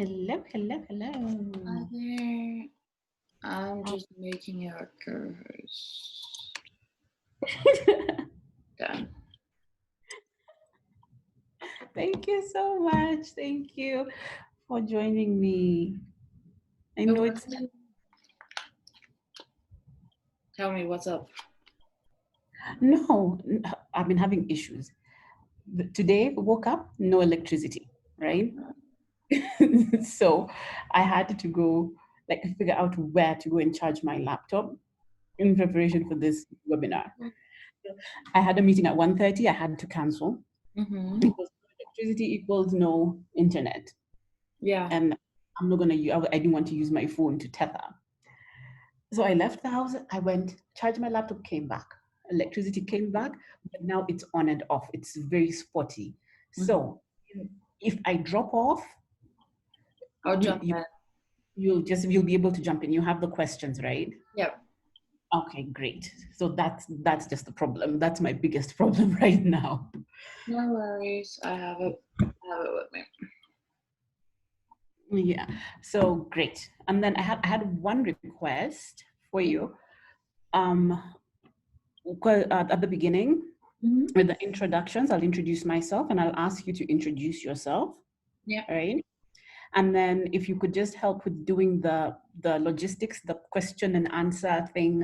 Hello, hello, Hi hello. there. I'm Oh. just making a co-host. Done. Thank you so much. Thank you for joining me. I No know it's worries. Tell me what's up. no, I've been having issues. Today, woke up, no electricity, right? So I had to go, like, figure out where to go and charge my laptop in preparation for this webinar. I had a meeting at 1:30. I had to cancel Mm-hmm. because electricity equals no internet. Yeah. And I'm not gonna use, I didn't want to use my phone to tether. So I left the house, I went, charged my laptop, came back. Electricity came back, but now it's on and off. It's very spotty. Mm-hmm. So if I drop off, I'll jump you, in. you'll be able to jump in. You have the questions, right? Yep. Okay, great. So that's just the problem. That's my biggest problem right now. No worries. I have it. I have it with me. Yeah. So great. And then I had one request for you. Um, at the beginning, Mm-hmm. with the introductions, I'll introduce myself and I'll ask you to introduce yourself, Yep. right? And then if you could just help with doing the logistics, the question and answer thing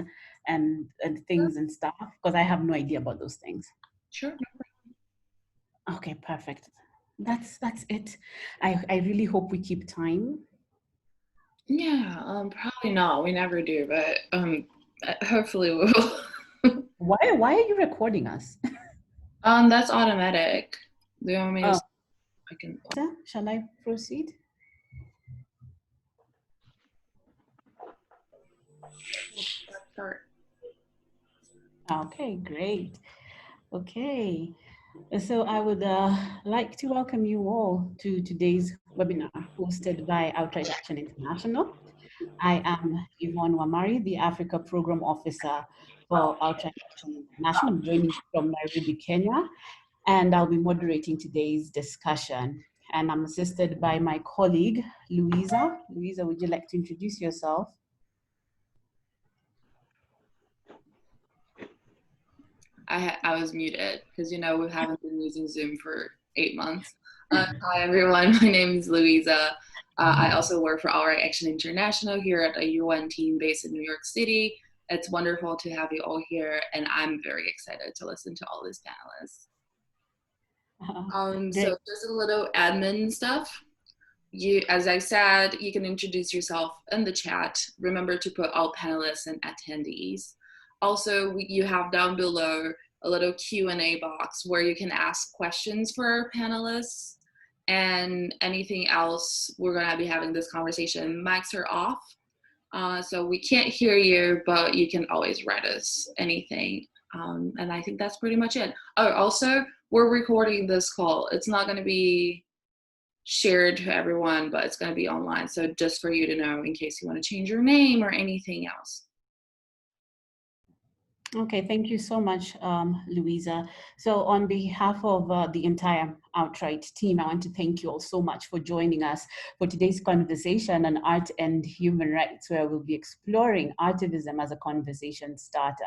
and Sure. things and stuff, because I have no idea about those things. Sure. Okay, perfect. That's it. I really hope we keep time. Yeah. Probably not. We never do, but hopefully we will. Why are you recording us? That's automatic. Do you want me to? Oh, I can shall I proceed? start. Okay, great. Okay. So I would like to welcome you all to today's webinar hosted by Outright Action International. I am Yvonne Wamari, the Africa Program Officer for Outright Action International. I'm joining you from Nairobi, Kenya, and I'll be moderating today's discussion. And I'm assisted by my colleague, Louisa. Louisa, would you like to introduce yourself? I was muted because we haven't been using Zoom for 8 months. Hi everyone, my name is Louisa. I also work for All Right Action International here at a UN team based in New York City. It's wonderful to have you all here, and I'm very excited to listen to all these panelists. So Great. just a little admin stuff. As I said, you can introduce yourself in the chat. Remember to put all panelists and attendees. Also, you have down below a little Q&A box where you can ask questions for our panelists and anything else. We're going to be having this conversation. Mics are off, so we can't hear you, but you can always write us anything. And I think that's pretty much it. Oh, also, we're recording this call. It's not going to be shared to everyone, but it's going to be online. So just for you to know in case you want to change your name or anything else. Okay, thank you so much, Louisa. So on behalf of the entire Outright team, I want to thank you all so much for joining us for today's conversation on art and human rights, where we'll be exploring artivism as a conversation starter.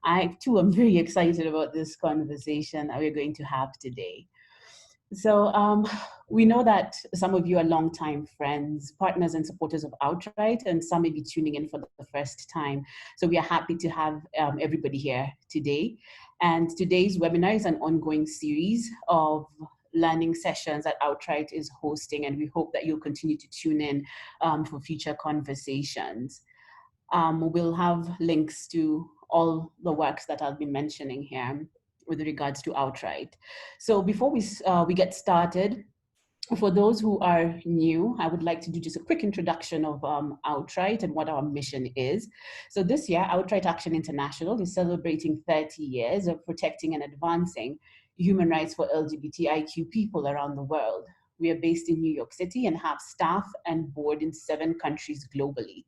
I too am very excited about this conversation that we're going to have today. So we know that some of you are longtime friends, partners, and supporters of Outright, and some may be tuning in for the first time. So we are happy to have everybody here today. And today's webinar is an ongoing series of learning sessions that Outright is hosting, and we hope that you'll continue to tune in for future conversations. We'll have links to all the works that I'll be mentioning here with regards to Outright. So before we get started, for those who are new, I would like to do just a quick introduction of Outright and what our mission is. So this year, Outright Action International is celebrating 30 years of protecting and advancing human rights for LGBTIQ people around the world. We are based in New York City and have staff and board in 7 countries globally.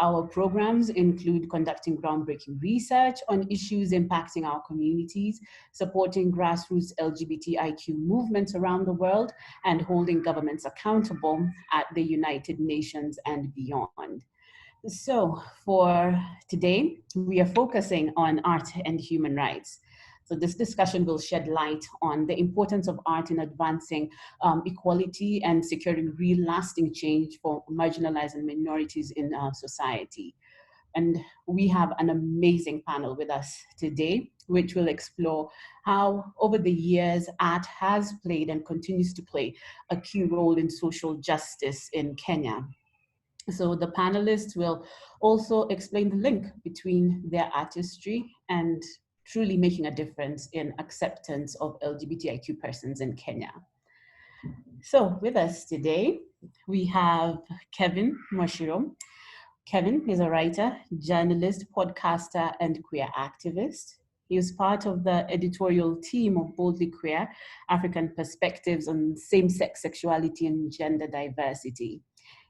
Our programs include conducting groundbreaking research on issues impacting our communities, supporting grassroots LGBTIQ movements around the world, and holding governments accountable at the United Nations and beyond. So for today, we are focusing on art and human rights. So this discussion will shed light on the importance of art in advancing equality and securing real lasting change for marginalized and minorities in our society. And we have an amazing panel with us today, which will explore how over the years art has played and continues to play a key role in social justice in Kenya. So the panelists will also explain the link between their artistry and truly making a difference in acceptance of LGBTIQ persons in Kenya. So with us today, we have Kevin Moshiro. Kevin is a writer, journalist, podcaster, and queer activist. He is part of the editorial team of Boldly Queer, African Perspectives on Same-Sex Sexuality and Gender Diversity.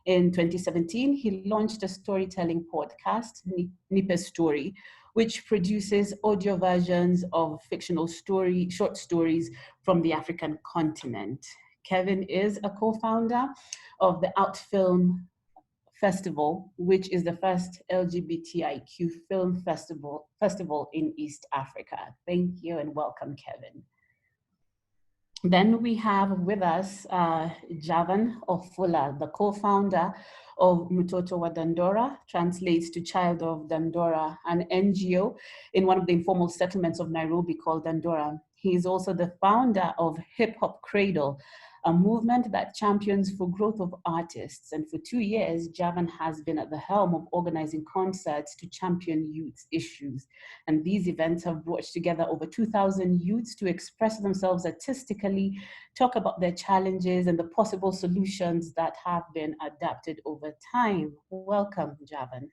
In 2017, he launched a storytelling podcast, Nipe Story, which produces audio versions of fictional short stories from the African continent. Kevin is a co-founder of the Out Film Festival, which is the first LGBTIQ film festival in East Africa. Thank you and welcome, Kevin. Then we have with us Javan Ofula, the co-founder of Mtoto wa Dandora, translates to Child of Dandora, an NGO in one of the informal settlements of Nairobi called Dandora. He is also the founder of Hip Hop Cradle, a movement that champions for growth of artists. And for 2 years, Javan has been at the helm of organizing concerts to champion youth issues. And these events have brought together over 2,000 youths to express themselves artistically, talk about their challenges and the possible solutions that have been adapted over time. Welcome, Javan.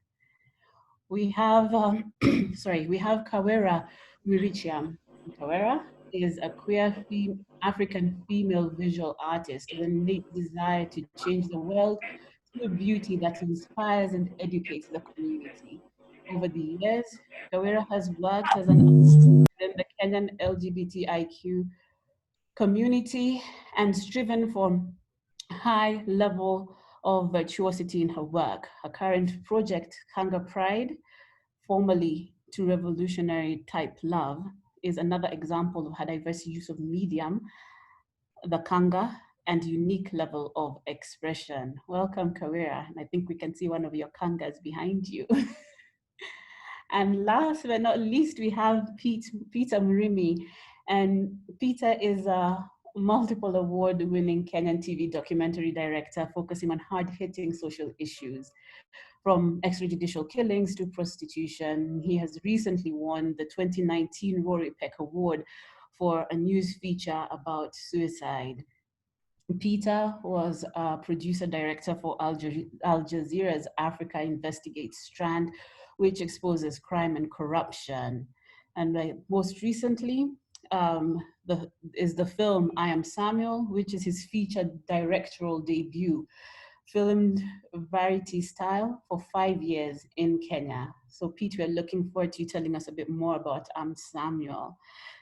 We have, we have Kawera Wirichiam. Kawera is a queer African female visual artist with a innate desire to change the world through beauty that inspires and educates the community. Over the years, Kawera has worked as an artist within the Kenyan LGBTIQ community and striven for high level of virtuosity in her work. Her current project, Kanga Pride, formerly To Revolutionary Type Love, is another example of her diverse use of medium, the Kanga, and unique level of expression. Welcome, Kawera. And I think we can see one of your Kangas behind you. And last but not least, we have Peter Murimi. And Peter is a multiple award-winning Kenyan TV documentary director focusing on hard-hitting social issues, from extrajudicial killings to prostitution. He has recently won the 2019 Rory Peck Award for a news feature about suicide. Peter was a producer director for Al Jazeera's Africa Investigates strand, which exposes crime and corruption. And most recently is the film I Am Samuel, which is his featured directorial debut, filmed variety style for 5 years in Kenya. So Pete, we're looking forward to you telling us a bit more about Samuel.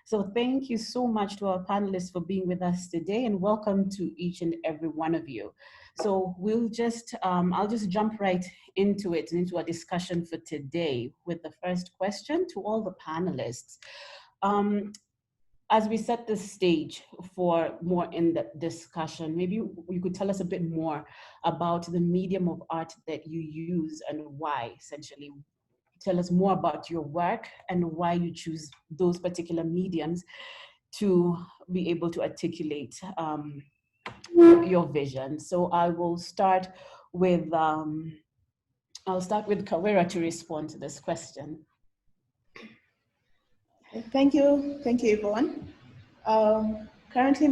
So thank you so much to our panelists for being with us today, and welcome to each and every one of you. So we'll just, I'll just jump right into it, into a discussion for today with the first question to all the panelists. As we set the stage for more in-depth discussion, maybe you could tell us a bit more about the medium of art that you use and why, essentially. Tell us more about your work and why you choose those particular mediums to be able to articulate your vision. So I will start with, Kawera to respond to this question. Thank you, Yvonne. Currently,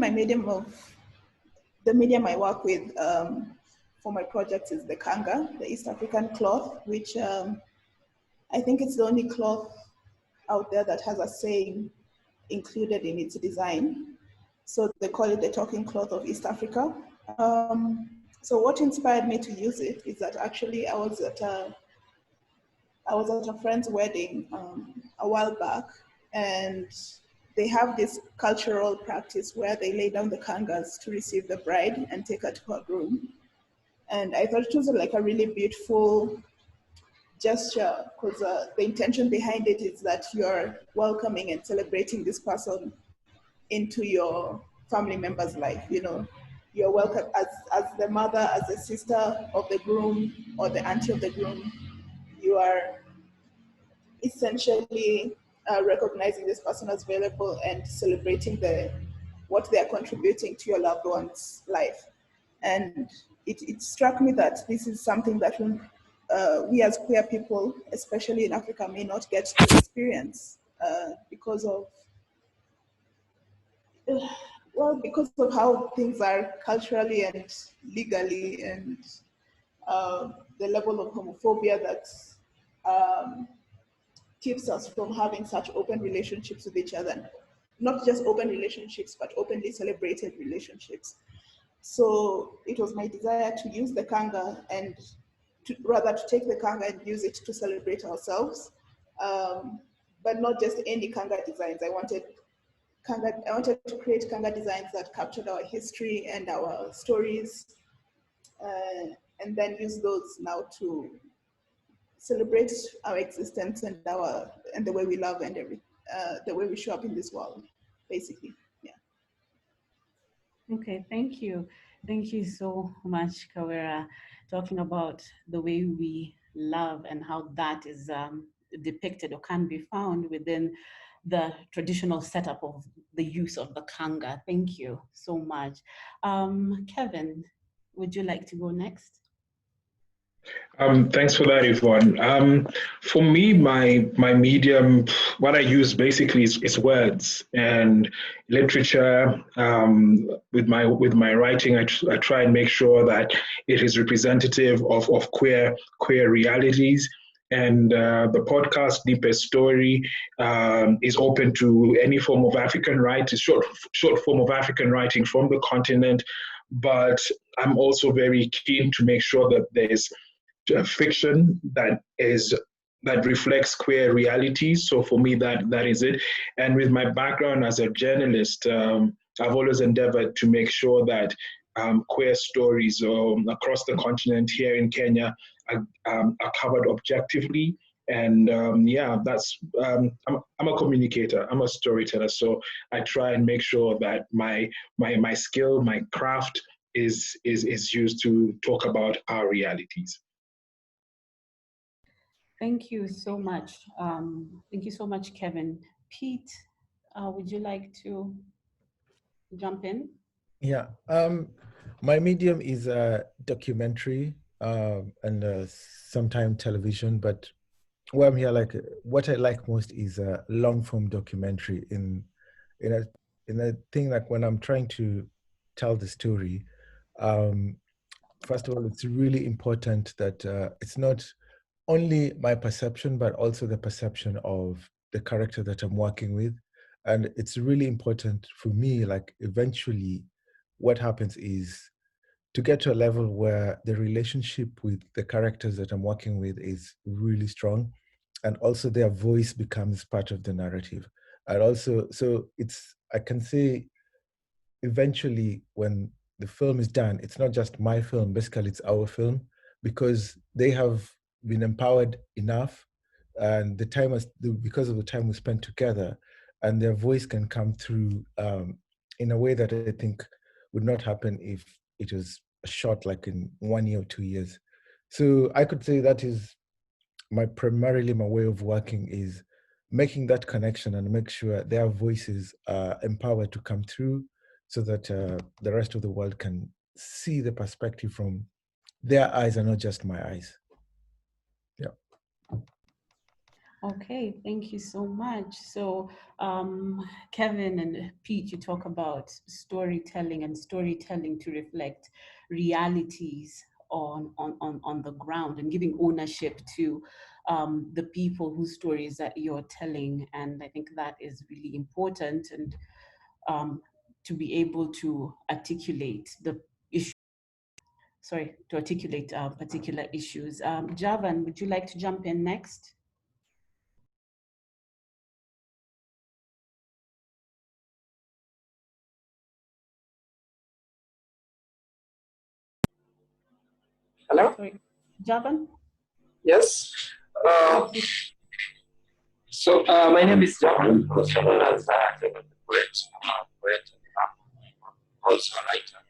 the medium I work with for my project is the Kanga, the East African cloth, which I think it's the only cloth out there that has a saying included in its design. So they call it the talking cloth of East Africa. So what inspired me to use it is that actually I was at a I was at a friend's wedding a while back, and they have this cultural practice where they lay down the kangas to receive the bride and take her to her groom. And I thought it was like a really beautiful gesture because the intention behind it is that you're welcoming and celebrating this person into your family member's life. You know, you're welcome as the mother, as the sister of the groom or the auntie of the groom. You are essentially recognizing this person as valuable and celebrating what they are contributing to your loved one's life. And it struck me that this is something that we as queer people, especially in Africa, may not get to experience because of because of how things are culturally and legally, and the level of homophobia that um, keeps us from having such open relationships with each other. Not just open relationships, but openly celebrated relationships. So it was my desire to use the kanga and rather to take the kanga and use it to celebrate ourselves, but not just any kanga designs. I wanted to create kanga designs that captured our history and our stories, and then use those now to celebrate our existence and the way we love and the way we show up in this world, basically. Yeah. Okay, thank you. Thank you so much, Kawera, talking about the way we love and how that is depicted or can be found within the traditional setup of the use of the kanga. Thank you so much. Kevin, would you like to go next? Thanks for that, Yvonne. For me, my medium, what I use basically is words and literature. With my writing, I try and make sure that it is representative of queer realities. And the podcast Deepest Story is open to any form of African writing, short form of African writing from the continent. But I'm also very keen to make sure that there's fiction that reflects queer realities. So for me, that is it. And with my background as a journalist, I've always endeavored to make sure that queer stories across the continent here in Kenya are covered objectively. And that's I'm a communicator. I'm a storyteller. So I try and make sure that my skill, my craft is used to talk about our realities. Thank you so much. Thank you so much, Kevin. Pete, would you like to jump in? Yeah, my medium is a documentary and sometimes television, but where I'm here, like what I like most is a long form documentary in a in a thing like when I'm trying to tell the story. Um, First of all, it's really important that it's not only my perception, but also the perception of the character that I'm working with. And it's really important for me, like eventually what happens is to get to a level where the relationship with the characters that I'm working with is really strong. And also their voice becomes part of the narrative. And also, so I can say eventually when the film is done, it's not just my film, basically it's our film, because they have been empowered enough and because of the time we spent together, and their voice can come through in a way that I think would not happen if it was shot like in 1 year or 2 years. So I could say that is primarily my way of working, is making that connection and make sure their voices are empowered to come through so that the rest of the world can see the perspective from their eyes and not just my eyes. Yeah. Okay, thank you so much. So, Kevin and Pete, you talk about storytelling and storytelling to reflect realities on the ground and giving ownership to the people whose stories that you're telling. And I think that is really important, and to be able to articulate the issue. to articulate particular issues. Javan, would you like to jump in next? Hello? Sorry, Javan? Yes. So my name is John, also known as poet, also a writer.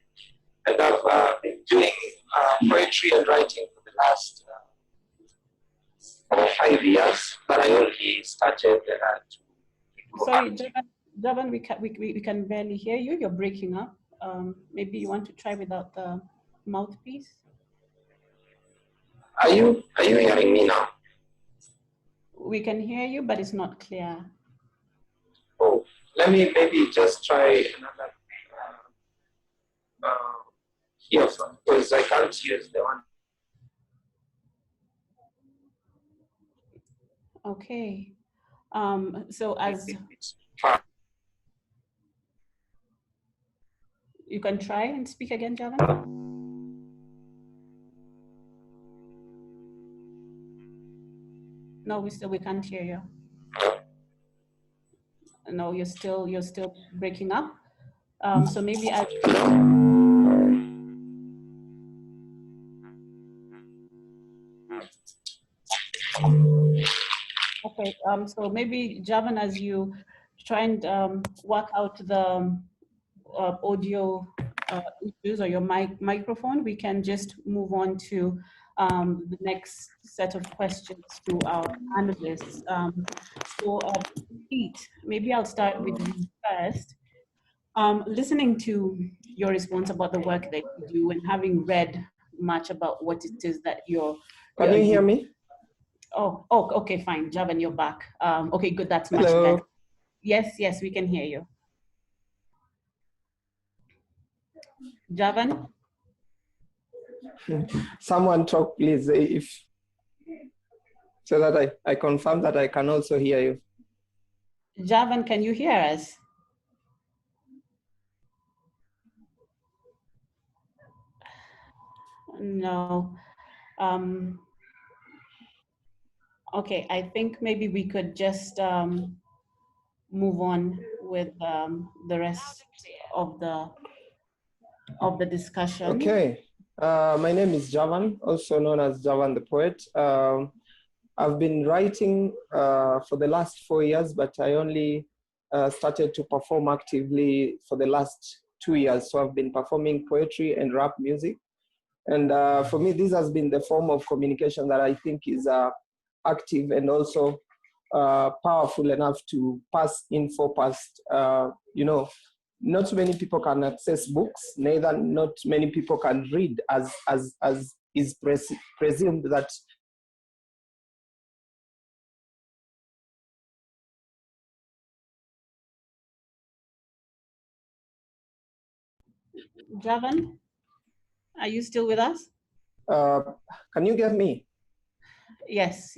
And I've been doing poetry and writing for the last 4 or 5 years, but I only started to Sorry, Javan, we can barely hear you. You're breaking up. Maybe you want to try without the mouthpiece. Are you hearing me now? We can hear you, but it's not clear. Oh, let me maybe just try another earphone, because I can't use the one. Okay. So as you can try and speak again, Javan. No, we can't hear you. No, you're still breaking up. So maybe I. Okay. So maybe Javan, as you try and work out the audio issues or your microphone, we can just move on to the next set of questions to our panelists. So Pete, maybe I'll start with you first. Listening to your response about the work that you do and having read much about what it is that you're... Can you hear me? Oh, okay, fine. Javan, you're back. Okay, good, that's much better. Yes, we can hear you. Javan? Someone talk, please, so that I confirm that I can also hear you. Javan, can you hear us? No. Okay, I think maybe we could just move on with the rest of the discussion. Okay. My name is Javan, also known as Javan the Poet. I've been writing for the last 4 years, but I only started to perform actively for the last 2 years. So I've been performing poetry and rap music. And for me, this has been the form of communication that I think is active and also powerful enough to pass info past, not many people can access books, neither not many people can read as is presumed that. Javan, are you still with us? Can you get me? Yes.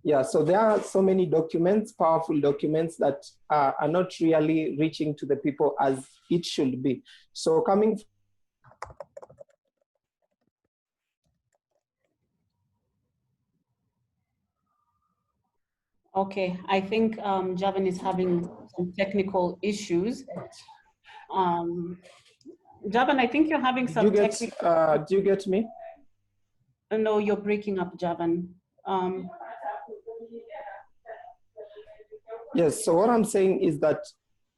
Yeah, so there are so many documents, powerful documents that are not really reaching to the people as it should be. So coming. Okay, I think Javan is having some technical issues. Javan, I think you're having some technical... do you get me? No, you're breaking up, Javan. Yes, so what I'm saying is that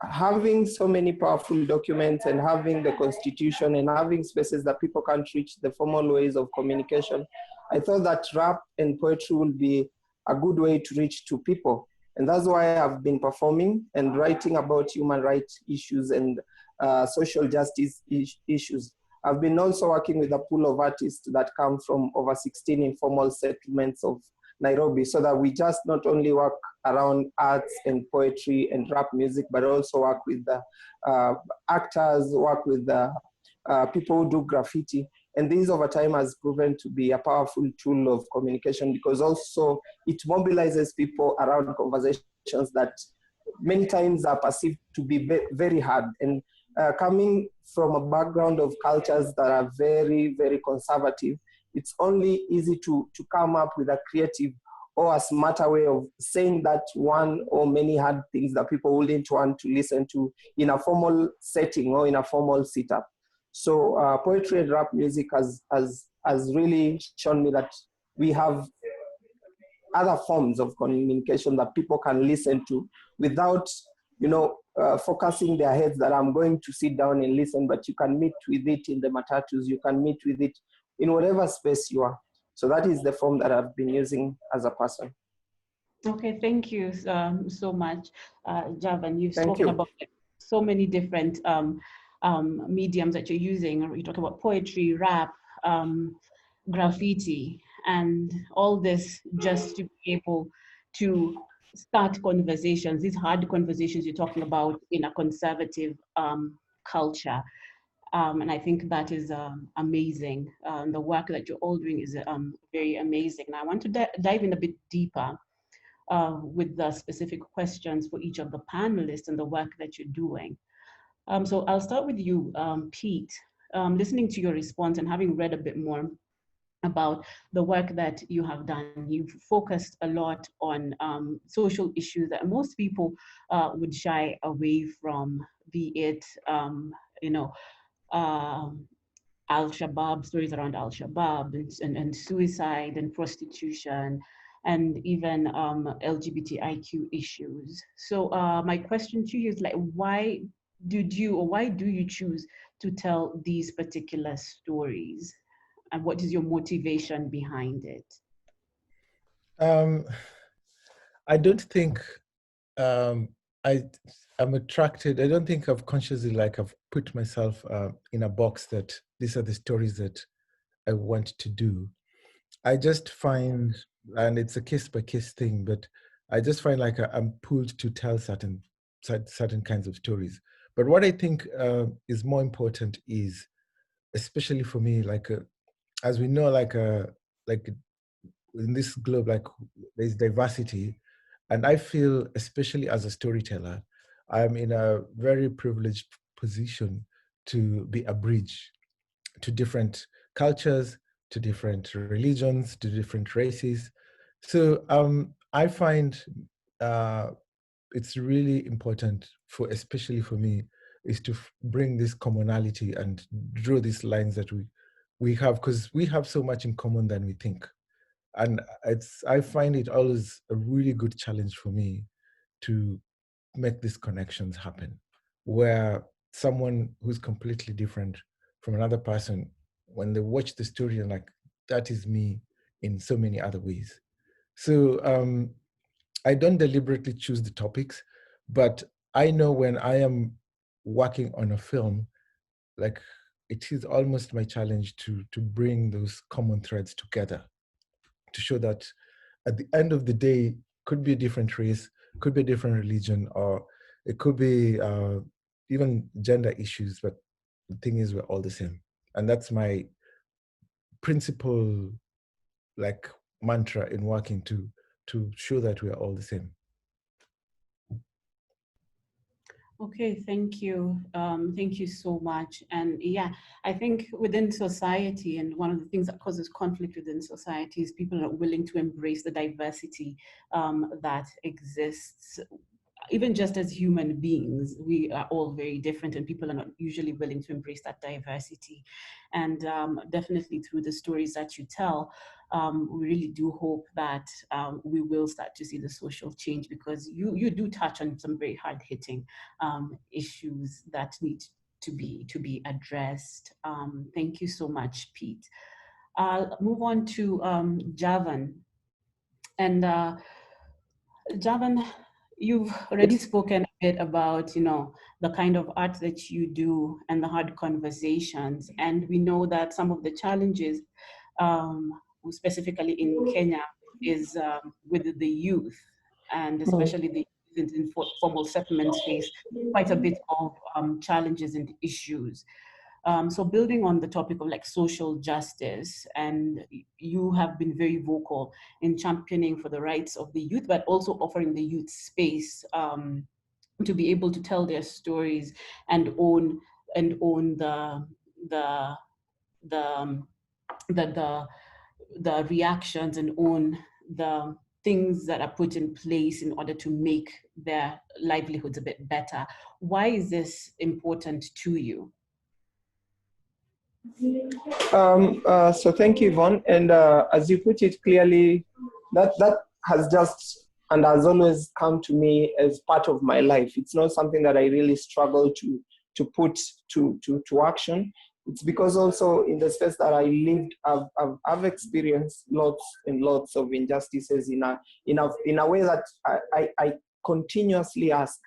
having so many powerful documents and having the constitution and having spaces that people can't reach the formal ways of communication, I thought that rap and poetry would be a good way to reach to people. And that's why I've been performing and writing about human rights issues and social justice issues. I've been also working with a pool of artists that come from over 16 informal settlements of Nairobi, so that we just not only work around arts and poetry and rap music, but also work with the actors, work with the people who do graffiti. And this over time has proven to be a powerful tool of communication, because also it mobilizes people around conversations that many times are perceived to be very hard. And coming from a background of cultures that are very, very conservative, it's only easy to come up with a creative or a smarter way of saying that one or many hard things that people wouldn't want to listen to in a formal setting or in a formal setup. So poetry and rap music has really shown me that we have other forms of communication that people can listen to without, focusing their heads that I'm going to sit down and listen, but you can meet with it in the matatus, you can meet with it in whatever space you are. So that is the form that I've been using as a person. Okay, thank you so much, Javan. You've Thank spoken you. about so many different mediums that you're using. You talk about poetry, rap, graffiti, and all this just to be able to start conversations, these hard conversations you're talking about in a conservative culture. And I think that is amazing. The work that you're all doing is very amazing. And I want to dive in a bit deeper with the specific questions for each of the panelists and the work that you're doing. So I'll start with you, Pete. Listening to your response and having read a bit more about the work that you have done, you've focused a lot on social issues that most people would shy away from, be it, Al-Shabaab, stories around Al-Shabaab and suicide and prostitution, and even LGBTIQ issues. So my question to you is, like, why do you choose to tell these particular stories? And what is your motivation behind it? I don't think I'm attracted. I don't think I've consciously I've put myself in a box that these are the stories that I want to do. I just find, and it's a case by case thing, but I just find I'm pulled to tell certain kinds of stories. But what I think is more important is, especially for me, as we know, in this globe, there's diversity, and I feel, especially as a storyteller, I'm in a very privileged position to be a bridge to different cultures, to different religions, to different races. So I find it's really important especially for me, is to bring this commonality and draw these lines that we have, because we have so much in common than we think. And I find it always a really good challenge for me to make these connections happen, where someone who's completely different from another person, when they watch the story and that is me in so many other ways. So I don't deliberately choose the topics, but I know when I am working on a film, it is almost my challenge to bring those common threads together, to show that at the end of the day, could be a different race, could be a different religion, or it could be even gender issues, but the thing is, we're all the same. And that's my principal mantra in working, to show that we are all the same. Okay, thank you. Thank you so much. And yeah, I think within society, and one of the things that causes conflict within society is people are not willing to embrace the diversity that exists. Even just as human beings, we are all very different, and people are not usually willing to embrace that diversity. And definitely through the stories that you tell, we really do hope that we will start to see the social change, because you do touch on some very hard-hitting issues that need to be addressed. Thank you so much, Pete. I'll move on to Javan. And Javan, you've already spoken a bit about, the kind of art that you do and the hard conversations. And we know that some of the challenges, specifically in Kenya, is with the youth, and especially the youth in formal settlements face quite a bit of challenges and issues. So building on the topic of social justice, and you have been very vocal in championing for the rights of the youth, but also offering the youth space to be able to tell their stories and own the the the the reactions and own the things that are put in place in order to make their livelihoods a bit better. Why is this important to you? So thank you, Yvonne. And as you put it clearly, that has just and has always come to me as part of my life. It's not something that I really struggle to put to action. It's because also in the space that I lived, I've experienced lots and lots of injustices in a way that I continuously ask,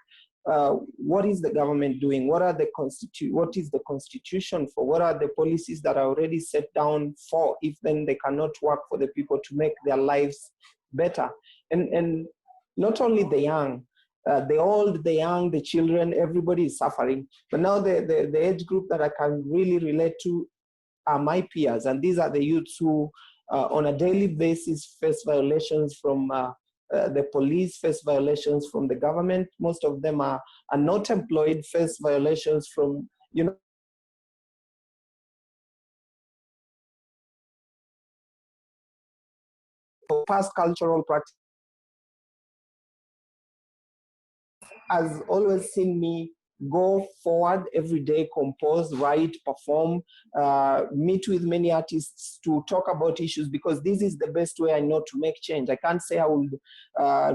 what is the government doing? What is the constitution for? What are the policies that are already set down for, if then they cannot work for the people to make their lives better? And not only the young, the old, the young, the children, everybody is suffering. But now the age group that I can really relate to are my peers. And these are the youths who on a daily basis face violations from the police, face violations from the government. Most of them are not employed, face violations from, past cultural practice. Has always seen me go forward every day, compose, write, perform, meet with many artists to talk about issues, because this is the best way I know to make change. I can't say I will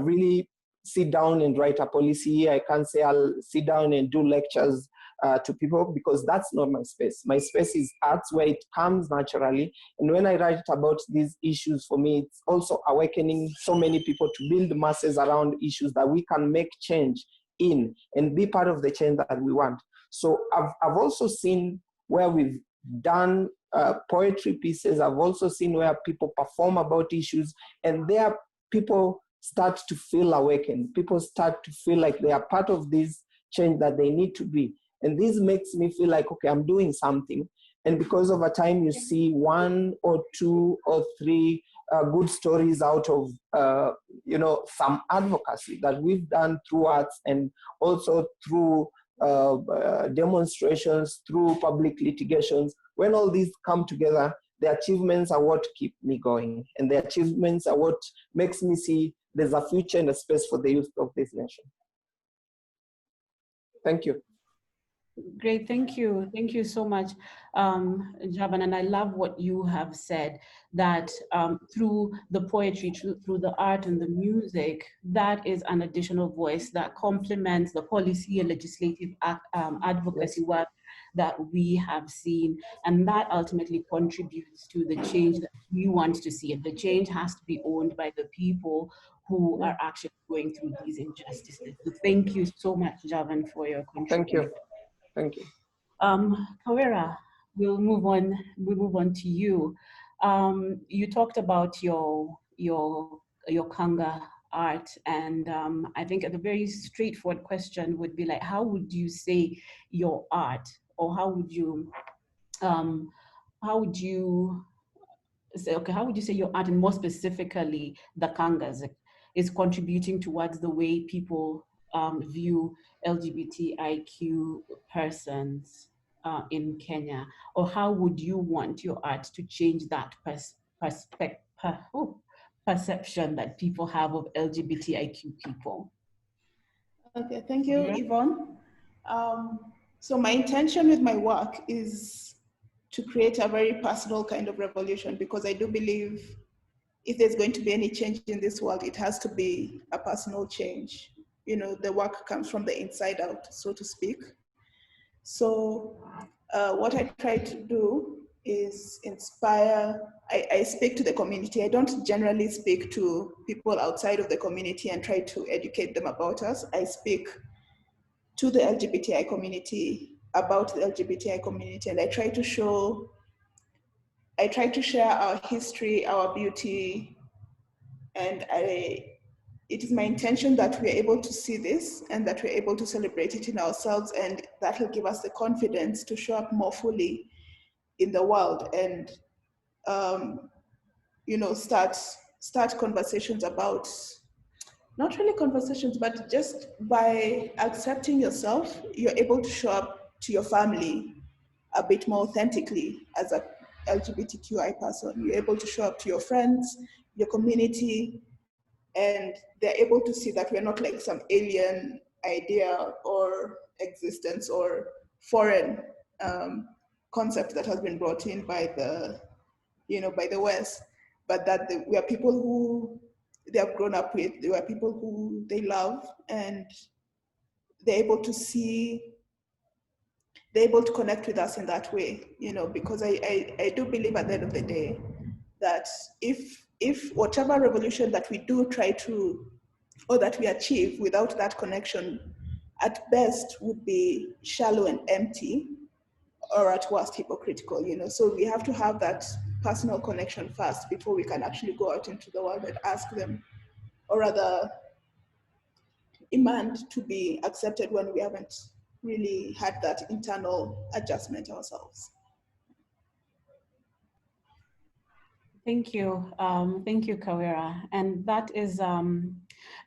really sit down and write a policy. I can't say I'll sit down and do lectures to people, because that's not my space. My space is arts, where it comes naturally. And when I write about these issues, for me, it's also awakening so many people to build masses around issues that we can make change in and be part of the change that we want. So I've also seen where we've done poetry pieces. I've also seen where people perform about issues, and there people start to feel awakened. People start to feel like they are part of this change that they need to be. And this makes me feel like, okay, I'm doing something. And because over time you see one or two or three good stories out of some advocacy that we've done through arts, and also through demonstrations, through public litigations. When all these come together, the achievements are what keep me going, and the achievements are what makes me see there's a future and a space for the youth of this nation. Thank you. Great, thank you. Thank you so much, Javan. And I love what you have said, that through the poetry, through the art and the music, that is an additional voice that complements the policy and legislative advocacy work that we have seen. And that ultimately contributes to the change that we want to see. And the change has to be owned by the people who are actually going through these injustices. So thank you so much, Javan, for your contribution. Thank you. Thank you. Kawera, we'll move on to you. You talked about your Kanga art, and I think a very straightforward question would be like, how would you say your art, or how would you say your art, and more specifically the Kangas, is contributing towards the way people view LGBTIQ persons in Kenya? Or how would you want your art to change that perception that people have of LGBTIQ people? Okay, thank you, Yvonne. So my intention with my work is to create a very personal kind of revolution, because I do believe if there's going to be any change in this world, it has to be a personal change. The work comes from the inside out, so to speak. So what I try to do is inspire. I speak to the community. I don't generally speak to people outside of the community and try to educate them about us. I speak to the LGBTI community about the LGBTI community, and I try to share our history, our beauty, and it is my intention that we are able to see this and that we're able to celebrate it in ourselves, and that will give us the confidence to show up more fully in the world, and start conversations about not really conversations, but just by accepting yourself, you're able to show up to your family a bit more authentically as a LGBTQI person. You're able to show up to your friends, your community, and they're able to see that we're not like some alien idea or existence or foreign concept that has been brought in by the, by the West, but that we are people who they have grown up with, they are people who they love, and they're able to see, they're able to connect with us in that way, because I do believe at the end of the day that if whatever revolution that we do try to, or that we achieve without that connection, at best would be shallow and empty, or at worst hypocritical, So we have to have that personal connection first before we can actually go out into the world and ask them, or rather demand to be accepted when we haven't really had that internal adjustment ourselves. Thank you. Thank you, Kawira. And that is,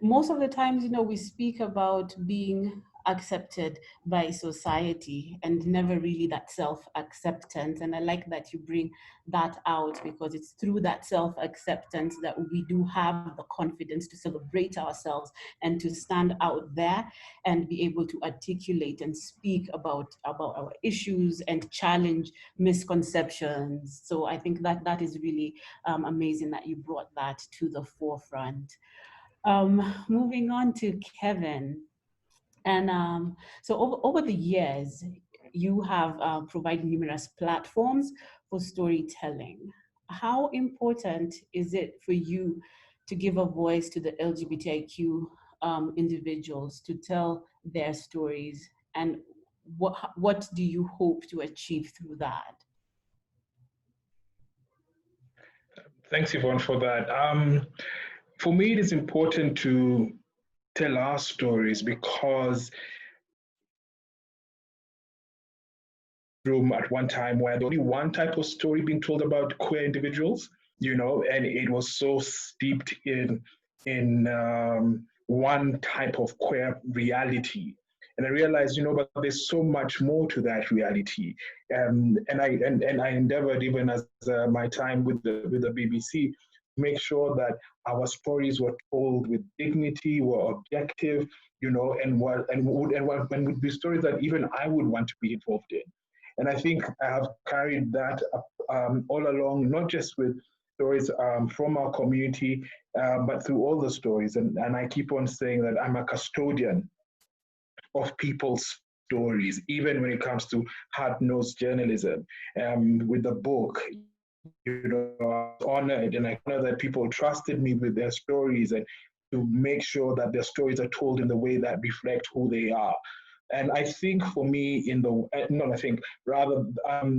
most of the times, we speak about being accepted by society and never really that self-acceptance. And I like that you bring that out, because it's through that self-acceptance that we do have the confidence to celebrate ourselves and to stand out there and be able to articulate and speak about our issues and challenge misconceptions. So I think that is really amazing that you brought that to the forefront. Moving on to Kevin. And so over the years, you have provided numerous platforms for storytelling. How important is it for you to give a voice to the LGBTIQ individuals to tell their stories? And what do you hope to achieve through that? Thanks, Yvonne, for that. For me, it is important to tell our stories because room at one time where there was only one type of story being told about queer individuals, and it was so steeped in one type of queer reality. And I realized, but there's so much more to that reality. And I endeavored, even as my time with the BBC, make sure that our stories were told with dignity, were objective, and would be stories that even I would want to be involved in. And I think I have carried that all along, not just with stories from our community, but through all the stories. And I keep on saying that I'm a custodian of people's stories, even when it comes to hard-nosed journalism. With the book, I was honored, and I know that people trusted me with their stories and to make sure that their stories are told in the way that reflect who they are. And I think for me,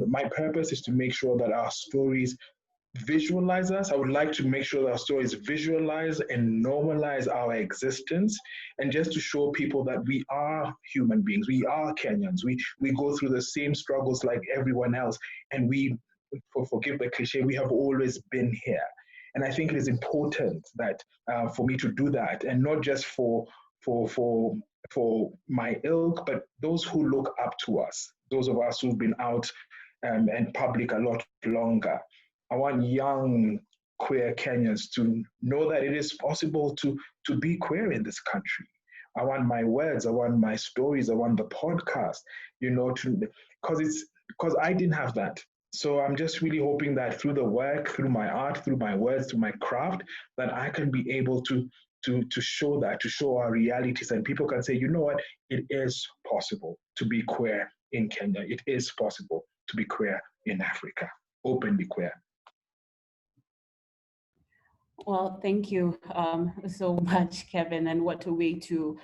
my purpose is to make sure that our stories visualize us. I would like to make sure that our stories visualize and normalize our existence, and just to show people that we are human beings, we are Kenyans, we go through the same struggles like everyone else, and forgive the cliche, we have always been here. And I think it is important that for me to do that, and not just for my ilk, but those who look up to us, those of us who've been out and public a lot longer. I want young queer Kenyans to know that it is possible to be queer in this country. I want my words, I want my stories, I want the podcast, because I didn't have that. So I'm just really hoping that through the work, through my art, through my words, through my craft, that I can be able to show that, to show our realities, and people can say, you know what, it is possible to be queer in Kenya. It is possible to be queer in Africa, openly queer. Well, thank you so much, Kevin, and what a way to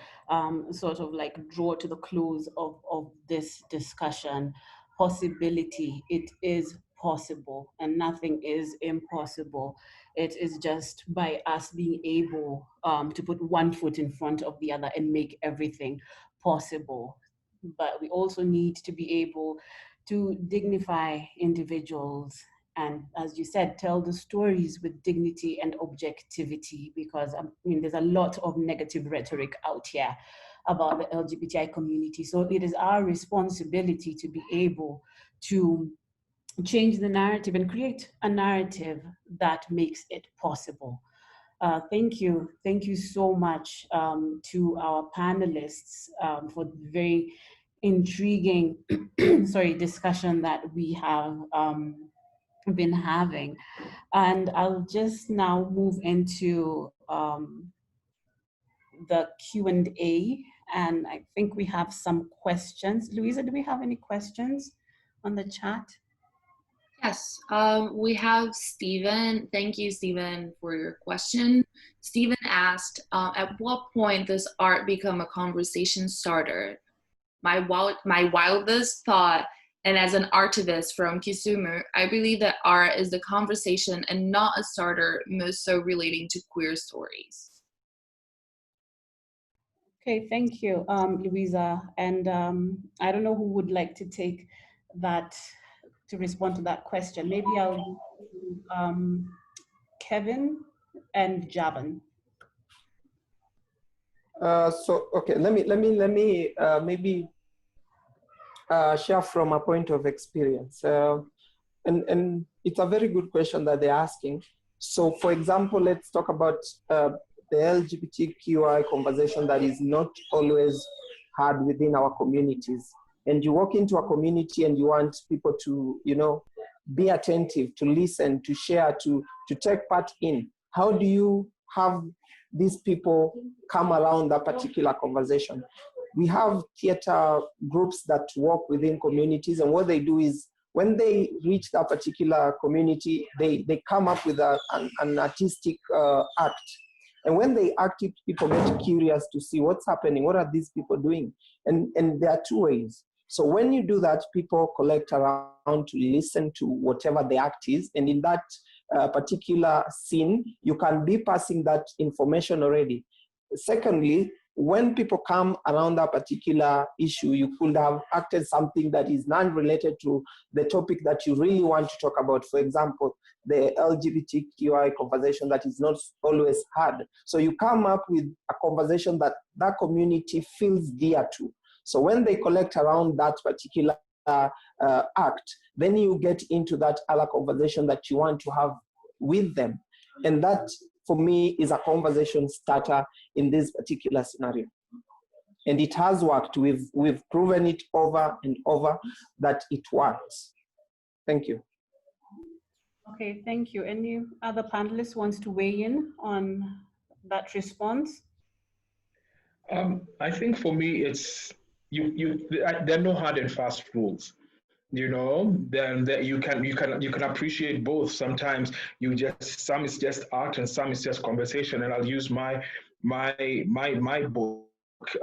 sort of like draw to the close of this discussion. Possibility, it is possible, and nothing is impossible. It is just by us being able to put one foot in front of the other and make everything possible. But we also need to be able to dignify individuals and, as you said, tell the stories with dignity and objectivity, because I mean, there's a lot of negative rhetoric out here about the LGBTI community. So it is our responsibility to be able to change the narrative and create a narrative that makes it possible. Thank you. Thank you so much to our panelists for the very intriguing discussion that we have been having. And I'll just now move into the Q&A. And I think we have some questions. Louisa, do we have any questions on the chat? Yes, we have Stephen. Thank you, Stephen, for your question. Stephen asked, at what point does art become a conversation starter? My wildest thought, and as an artivist from Kisumu, I believe that art is the conversation and not a starter, most so relating to queer stories. Okay, thank you, Louisa. And I don't know who would like to take that, to respond to that question. Maybe I'll do Kevin and Javan. Okay, let me maybe share from a point of experience. And it's a very good question that they're asking. So for example, let's talk about the LGBTQI conversation that is not always had within our communities. And you walk into a community and you want people to, you know, be attentive, to listen, to share, to take part in. How do you have these people come around that particular conversation? We have theater groups that work within communities, and what they do is when they reach that particular community, they come up with an artistic act. And when they act it, people get curious to see what's happening, what are these people doing? And there are two ways. So when you do that, people collect around to listen to whatever the act is. And in that particular scene, you can be passing that information already. Secondly, when people come around that particular issue, you could have acted something that is non-related to the topic that you really want to talk about. For example, the LGBTQI conversation that is not always had. So you come up with a conversation that that community feels dear to. So when they collect around that particular act, then you get into that other conversation that you want to have with them. And that, for me, is a conversation starter in this particular scenario. And it has worked. We've proven it over and over that it works. Thank you. Okay, thank you. Any other panelists wants to weigh in on that response? I think for me, it's there are no hard and fast rules. You know, then you can appreciate both. Sometimes some is just art and some is just conversation. And I'll use my book.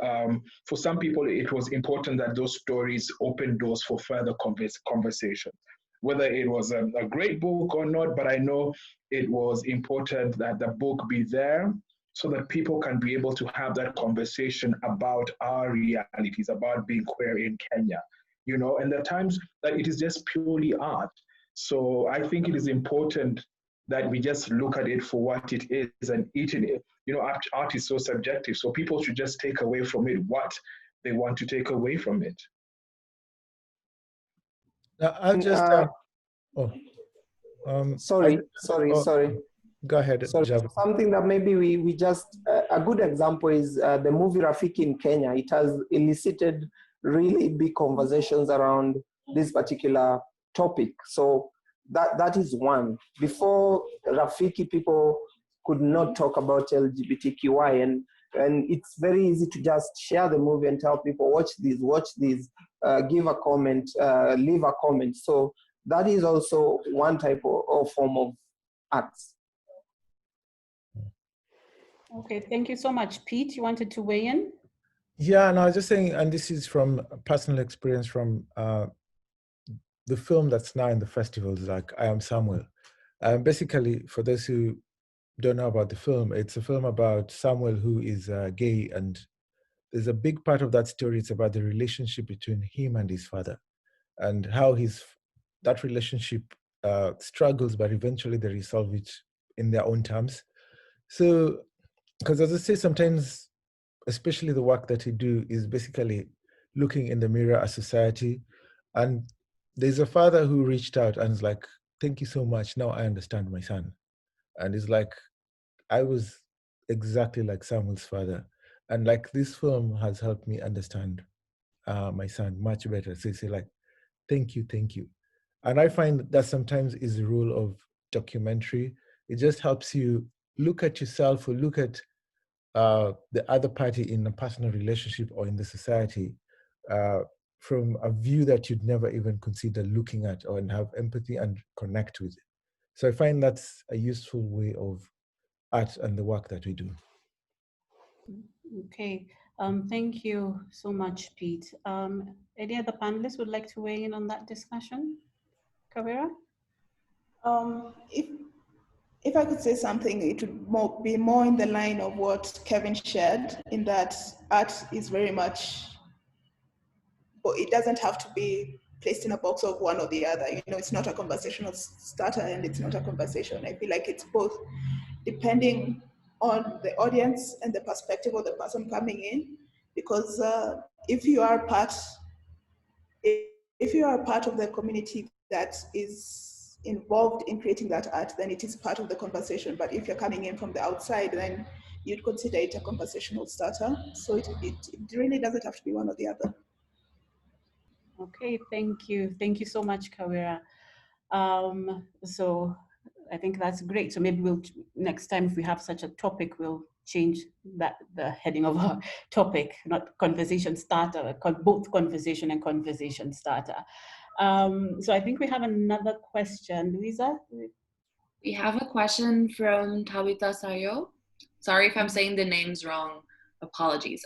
For some people, it was important that those stories opened doors for further conversation. Whether it was a great book or not, but I know it was important that the book be there so that people can be able to have that conversation about our realities, about being queer in Kenya. You know, and there are times that it is just purely art. So I think it is important that we just look at it for what it is and eat in it. You know, art is so subjective. So people should just take away from it what they want to take away from it. I'll just, sorry. Go ahead. So something that maybe we just, a good example is the movie Rafiki in Kenya. It has elicited really big conversations around this particular topic. So that is one. Before Rafiki, people could not talk about LGBTQI, and it's very easy to just share the movie and tell people, watch this, give a comment, leave a comment. So that is also one type of form of arts. Okay, thank you so much. Pete, you wanted to weigh in? Yeah, no, I was just saying, and this is from personal experience from the film that's now in the festivals, like I Am Samuel. Basically, for those who don't know about the film, it's a film about Samuel who is gay, and there's a big part of that story. It's about the relationship between him and his father, and how that relationship struggles, but eventually they resolve it in their own terms. So, because as I say, sometimes, especially the work that we do is basically looking in the mirror at society. And there's a father who reached out and is like, thank you so much. Now I understand my son. And it's like, I was exactly like Samuel's father. And like this film has helped me understand my son much better. So say like, thank you, thank you. And I find that sometimes is the role of documentary. It just helps you look at yourself or look at the other party in a personal relationship or in the society uh, from a view that you'd never even consider looking at, or and have empathy and connect with it. So I find that's a useful way of art and the work that we do. Okay, thank you so much, Pete. Any other panelists would like to weigh in on that discussion? Kawira? If I could say something, it would be more in the line of what Kevin shared, in that art is very much, but it doesn't have to be placed in a box of one or the other. You know, it's not a conversational starter and it's not a conversation. I feel like it's both, depending on the audience and the perspective of the person coming in. Because if you are part of the community that is involved in creating that art, then it is part of the conversation. But if you're coming in from the outside, then you'd consider it a conversational starter. So it really doesn't have to be one or the other. Okay, thank you. Thank you so much, Kawira. So I think that's great. So maybe we'll, next time if we have such a topic, we'll change the heading of our topic, not conversation starter, both conversation and conversation starter. So I think we have another question. Louisa? We have a question from Tabitha Sayo. Sorry if I'm saying the names wrong. Apologies.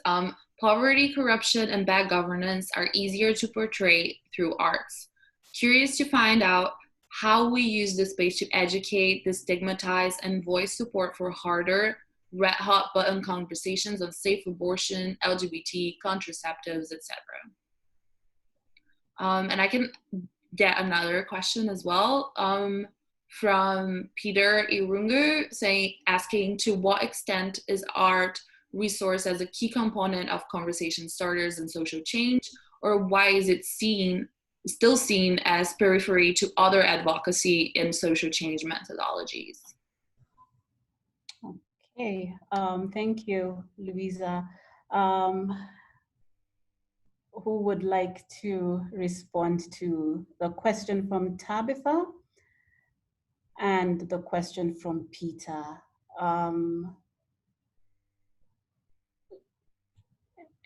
Poverty, corruption, and bad governance are easier to portray through arts. Curious to find out how we use this space to educate, destigmatize, and voice support for harder, red hot button conversations on safe abortion, LGBT, contraceptives, etc. And I can get another question as well. From Peter Irungu asking, to what extent is art resource as a key component of conversation starters and social change, or why is it still seen as periphery to other advocacy and social change methodologies? Okay, thank you, Louisa. Who would like to respond to the question from Tabitha and the question from Peter?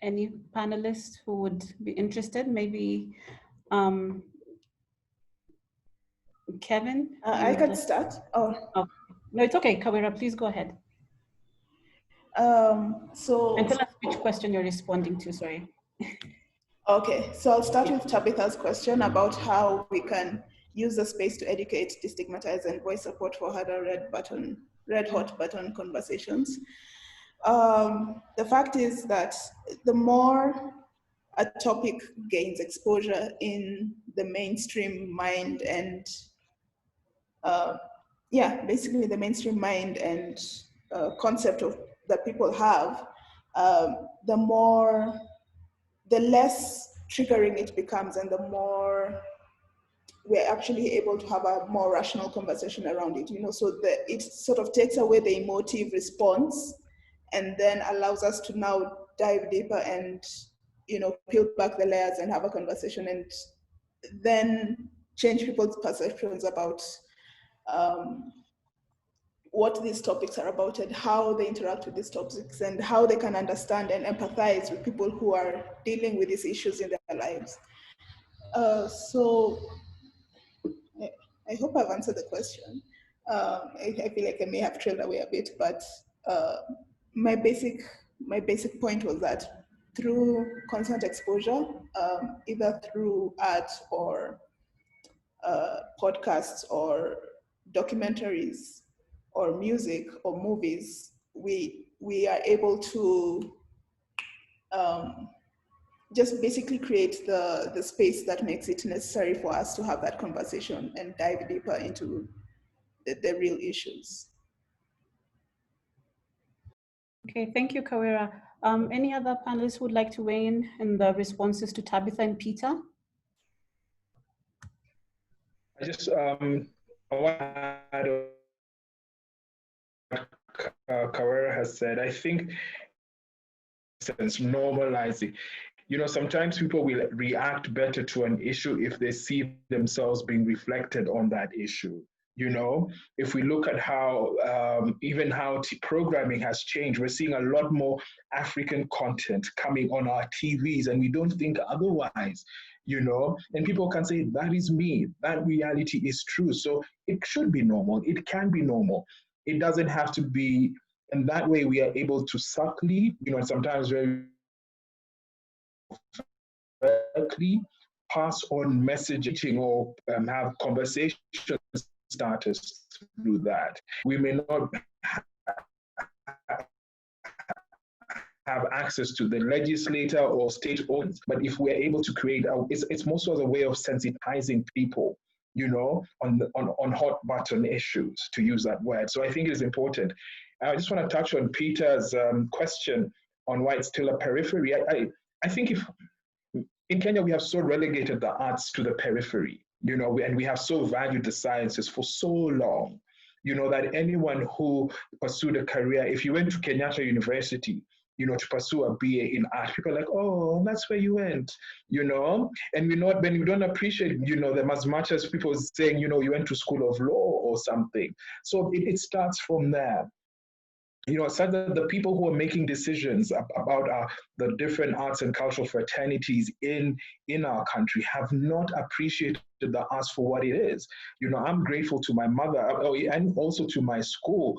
Any panelists who would be interested? Maybe Kevin? I can start. Oh, no, it's okay. Kawira, please go ahead. So, and tell us which question you're responding to, sorry. Okay, so I'll start with Tabitha's question about how we can use the space to educate, destigmatize, and voice support for harder red hot button conversations. The fact is that the more a topic gains exposure in the mainstream mind and basically the mainstream mind and concept of that people have, the less triggering it becomes, and the more we're actually able to have a more rational conversation around it, you know, so that it sort of takes away the emotive response and then allows us to now dive deeper and, you know, peel back the layers and have a conversation, and then change people's perceptions about what these topics are about and how they interact with these topics and how they can understand and empathize with people who are dealing with these issues in their lives. So I hope I've answered the question. I feel like I may have trailed away a bit, but my basic point was that through constant exposure, either through art or podcasts or documentaries or music or movies, we are able to just basically create the space that makes it necessary for us to have that conversation and dive deeper into the real issues. Okay, thank you, Kawira. Any other panelists who would like to weigh in the responses to Tabitha and Peter? I just I want to add what Kawira has said. I think sense normalizing. You know, sometimes people will react better to an issue if they see themselves being reflected on that issue. You know, if we look at how even how programming has changed, we're seeing a lot more African content coming on our TVs, and we don't think otherwise. You know, and people can say that is me. That reality is true. So it should be normal. It can be normal. It doesn't have to be. And that way, we are able to subtly, you know, sometimes very directly pass on messaging or have conversation starters through that. We may not have access to the legislator or state ordinance, but if we're able to create, it's more so as a way of sensitizing people, you know, on hot button issues, to use that word. So I think it is important. I just want to touch on Peter's question on why it's still a periphery. I think if in Kenya, we have so relegated the arts to the periphery, you know, and we have so valued the sciences for so long, you know, that anyone who pursued a career, if you went to Kenyatta University, you know, to pursue a BA in art, people are like, oh, that's where you went, you know, and when we don't appreciate, you know, them as much as people saying, you know, you went to school of law or something. So it starts from there. You know, such that the people who are making decisions about the different arts and cultural fraternities in our country have not appreciated the arts for what it is. You know, I'm grateful to my mother and also to my school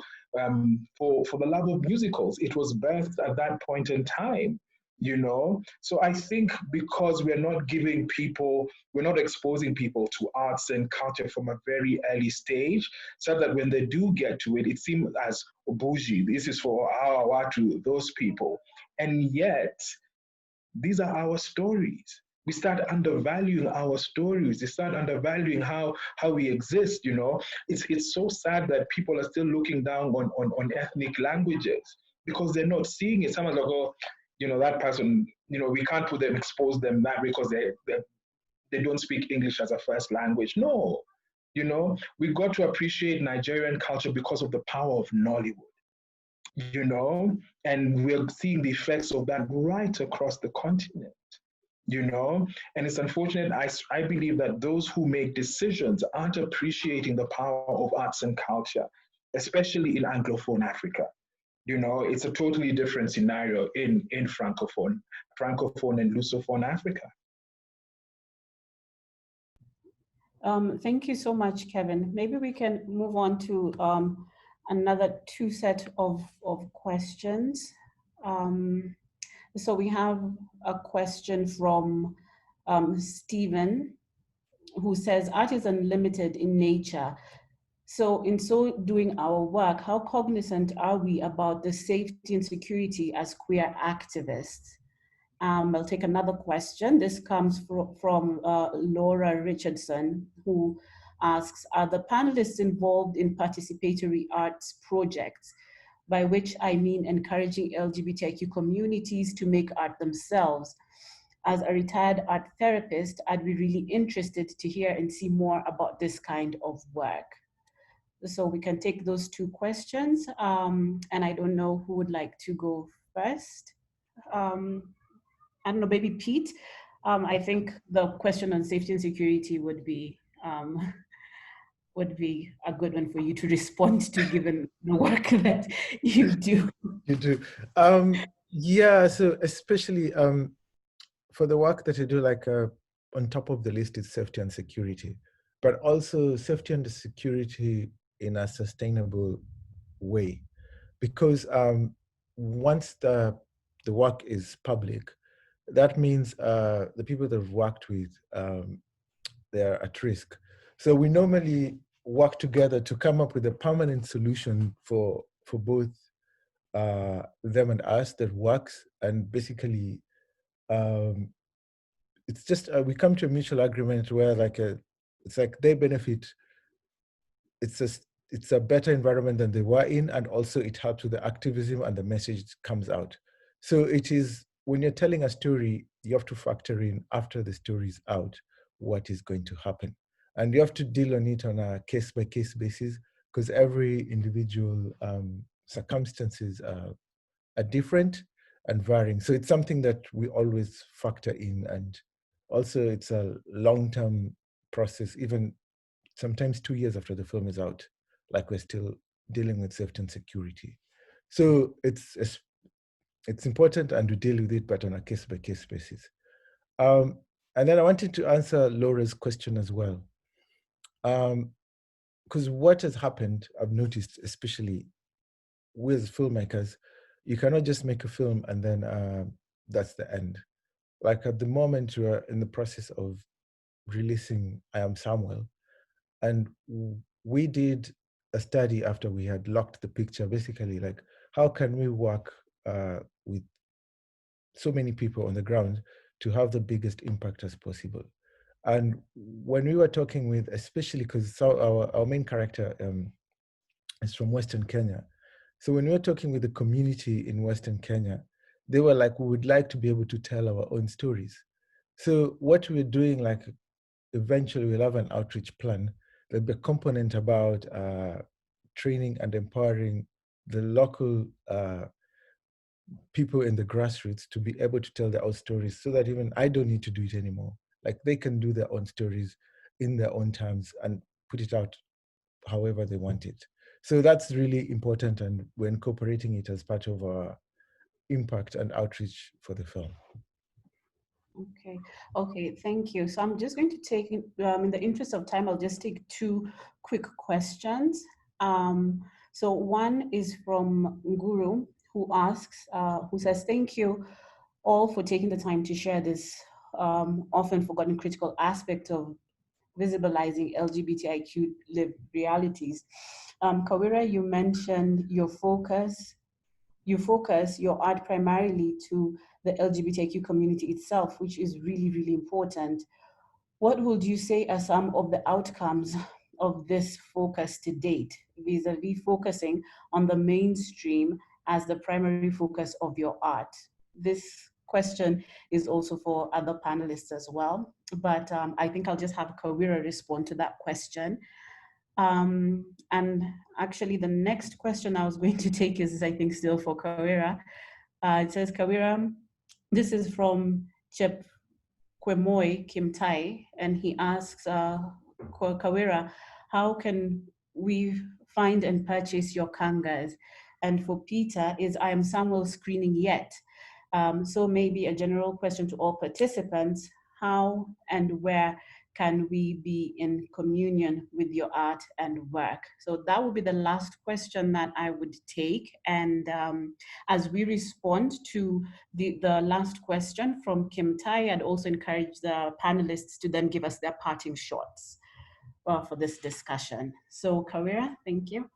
for the love of musicals. It was birthed at that point in time. You know, so I think because we're not exposing people to arts and culture from a very early stage, so that when they do get to it, it seems as bougie. This is for our watu, those people. And yet, these are our stories. We start undervaluing our stories. We start undervaluing how we exist, you know. It's so sad that people are still looking down on ethnic languages because they're not seeing it. Someone's like, oh, you know, that person, you know, we can't expose them that because they don't speak English as a first language. No, you know, we got to appreciate Nigerian culture because of the power of Nollywood, you know, and we're seeing the effects of that right across the continent, you know, and it's unfortunate. I believe that those who make decisions aren't appreciating the power of arts and culture, especially in Anglophone Africa. You know, it's a totally different scenario in Francophone and Lusophone Africa. Thank you so much, Kevin. Maybe we can move on to another two set of questions. So we have a question from Stephen, who says, art is unlimited in nature. So in so doing our work, how cognizant are we about the safety and security as queer activists? I'll take another question. This comes from Laura Richardson, who asks, are the panelists involved in participatory arts projects, by which I mean encouraging LGBTIQ communities to make art themselves? As a retired art therapist, I'd be really interested to hear and see more about this kind of work. So we can take those two questions. And I don't know who would like to go first. I don't know, maybe Pete. I think the question on safety and security would be a good one for you to respond to, given the work that you do. You do. Yeah, so especially for the work that you do, like on top of the list is safety and security, but also safety and security in a sustainable way. Because once the work is public, that means the people that have worked with, they're at risk. So we normally work together to come up with a permanent solution for both them and us that works, and basically it's just we come to a mutual agreement where it's like they benefit. It's a better environment than they were in, and also it helps with the activism and the message comes out. So it is, when you're telling a story, you have to factor in after the story is out what is going to happen, and you have to deal on it on a case-by-case basis, because every individual circumstances are different and varying. So it's something that we always factor in, and also it's a long-term process, even sometimes 2 years after the film is out, like we're still dealing with safety and security. So it's important, and we deal with it, but on a case-by-case basis. And then I wanted to answer Laura's question as well. Because what has happened, I've noticed, especially with filmmakers, you cannot just make a film and then that's the end. Like at the moment, we're in the process of releasing I Am Samuel, and we did a study after we had locked the picture, basically like, how can we work with so many people on the ground to have the biggest impact as possible. And when we were talking with, especially because our main character is from Western Kenya. So when we were talking with the community in Western Kenya, they were like, we would like to be able to tell our own stories. So what we're doing, like eventually we'll have an outreach plan. There'll be a component about training and empowering the local people in the grassroots to be able to tell their own stories, so that even I don't need to do it anymore. Like they can do their own stories in their own terms and put it out however they want it. So that's really important, and we're incorporating it as part of our impact and outreach for the film. Okay, thank you. So I'm just going to take, in the interest of time, I'll just take two quick questions. So one is from Guru, who asks, who says, thank you all for taking the time to share this often forgotten critical aspect of visibilizing LGBTIQ lived realities. Kawira, you mentioned you focus your art primarily to the LGBTIQ community itself, which is really, really important. What would you say are some of the outcomes of this focus to date, vis-a-vis focusing on the mainstream as the primary focus of your art? This question is also for other panelists as well, but I think I'll just have Kawira respond to that question. And actually, the next question I was going to take is, I think, still for Kawira. It says, Kawira, this is from Chep Kwemoy Kimtai, and he asks, Kawira, how can we find and purchase your kangas? And for Peter, is I Am Samuel screening yet? So maybe a general question to all participants: how and where can we be in communion with your art and work? So that would be the last question that I would take. And as we respond to the last question from Kim Tai, I'd also encourage the panelists to then give us their parting shots for this discussion. So Kawira, thank you.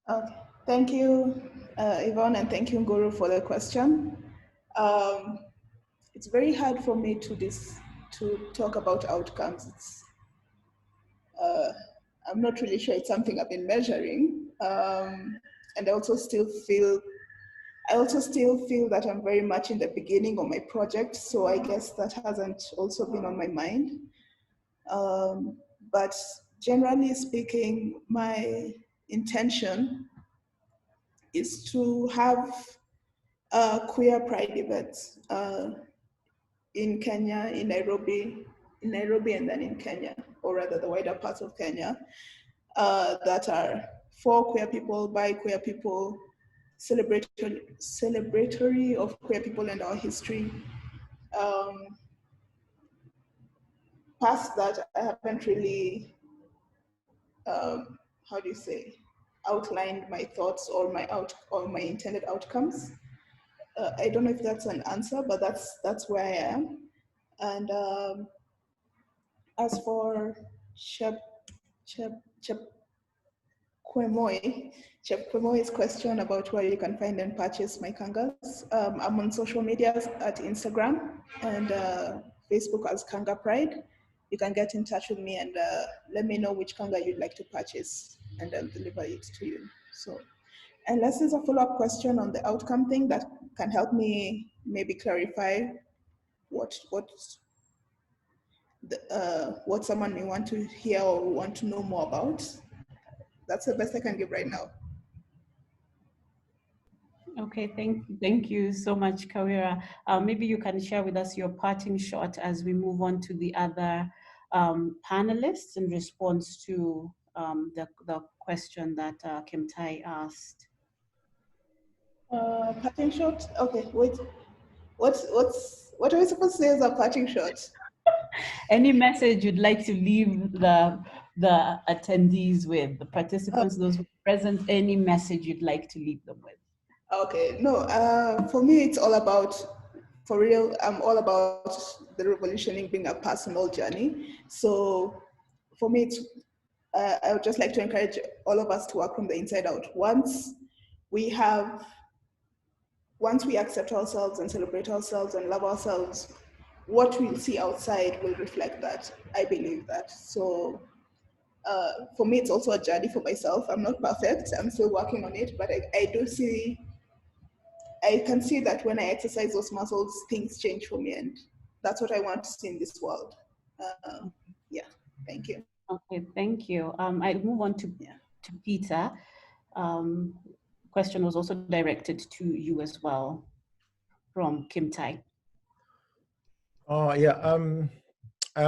Okay. Thank you, Yvonne, and thank you, Guru, for the question. It's very hard for me to talk about outcomes. I'm not really sure it's something I've been measuring, and I also still feel that I'm very much in the beginning of my project, so I guess that hasn't also been on my mind. But generally speaking, my intention is to have queer pride events in Kenya, in Nairobi, and then in Kenya, or rather the wider parts of Kenya, that are for queer people, by queer people, celebratory of queer people and our history. Past that, I haven't really, how do you say, outlined my thoughts or my intended outcomes. I don't know if that's an answer, but that's where I am. And as for Chep Chef Kwemoi's question about where you can find and purchase my kangas. I'm on social media at Instagram and Facebook as Kanga Pride. You can get in touch with me and let me know which kanga you'd like to purchase and I'll deliver it to you. So, unless there's a follow-up question on the outcome thing that can help me maybe clarify what someone may want to hear or want to know more about. That's the best I can give right now. Okay, thank you so much, Kawira. Maybe you can share with us your parting shot as we move on to the other panelists in response to the question that Kim Tai asked. Parting shot? Okay, wait. What are we supposed to say as a parting shot? Any message you'd like to leave the attendees with, the participants, those who are present, any message you'd like to leave them with? Okay, no, for me, it's all about, for real, I'm all about the revolutioning being a personal journey. So for me, it's, I would just like to encourage all of us to work from the inside out. Once we accept ourselves and celebrate ourselves and love ourselves, what we'll see outside will reflect that. I believe that. So for me, it's also a journey for myself. I'm not perfect. I'm still working on it, but I can see that when I exercise those muscles, things change for me, and that's what I want to see in this world. Yeah, thank you. Okay, thank you. I'll move on to Peter. Question was also directed to you as well from Kim Tai. Oh yeah,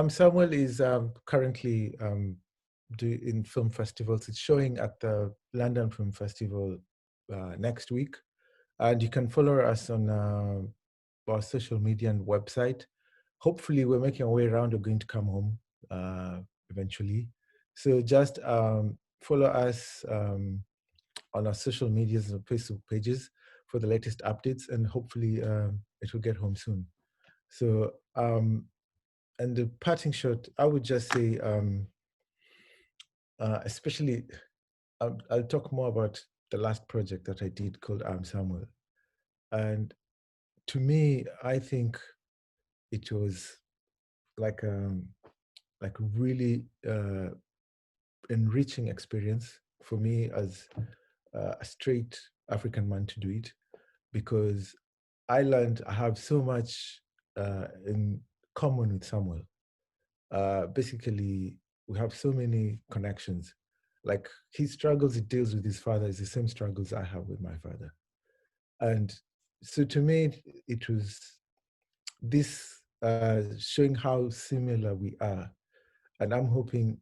Samuel is currently in film festivals. It's showing at the London Film Festival next week. And you can follow us on our social media and website. Hopefully we're making our way around. We're going to come home eventually. So just follow us on our social medias and Facebook pages for the latest updates, and hopefully it will get home soon. So, and the parting shot, I would just say, especially, I'll talk more about the last project that I did called Samuel. And to me, I think it was like really enriching experience for me as a straight African man to do it, because I learned I have so much in common with Samuel. Basically, we have so many connections. Like his struggles he deals with his father is the same struggles I have with my father. And so to me, it was this showing how similar we are. And I'm hoping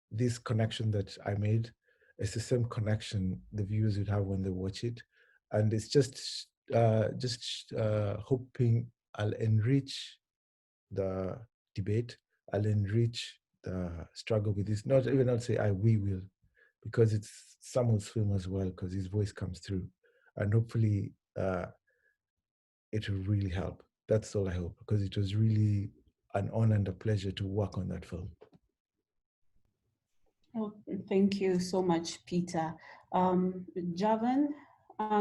this connection that I made is the same connection the viewers would have when they watch it. And it's just hoping I'll enrich the debate, I'll enrich the struggle with this. Not say we will, because it's Samuel's film as well, because his voice comes through. And hopefully it will really help. That's all I hope, because it was really an honor and a pleasure to work on that film. Oh, thank you so much, Peter. Javan,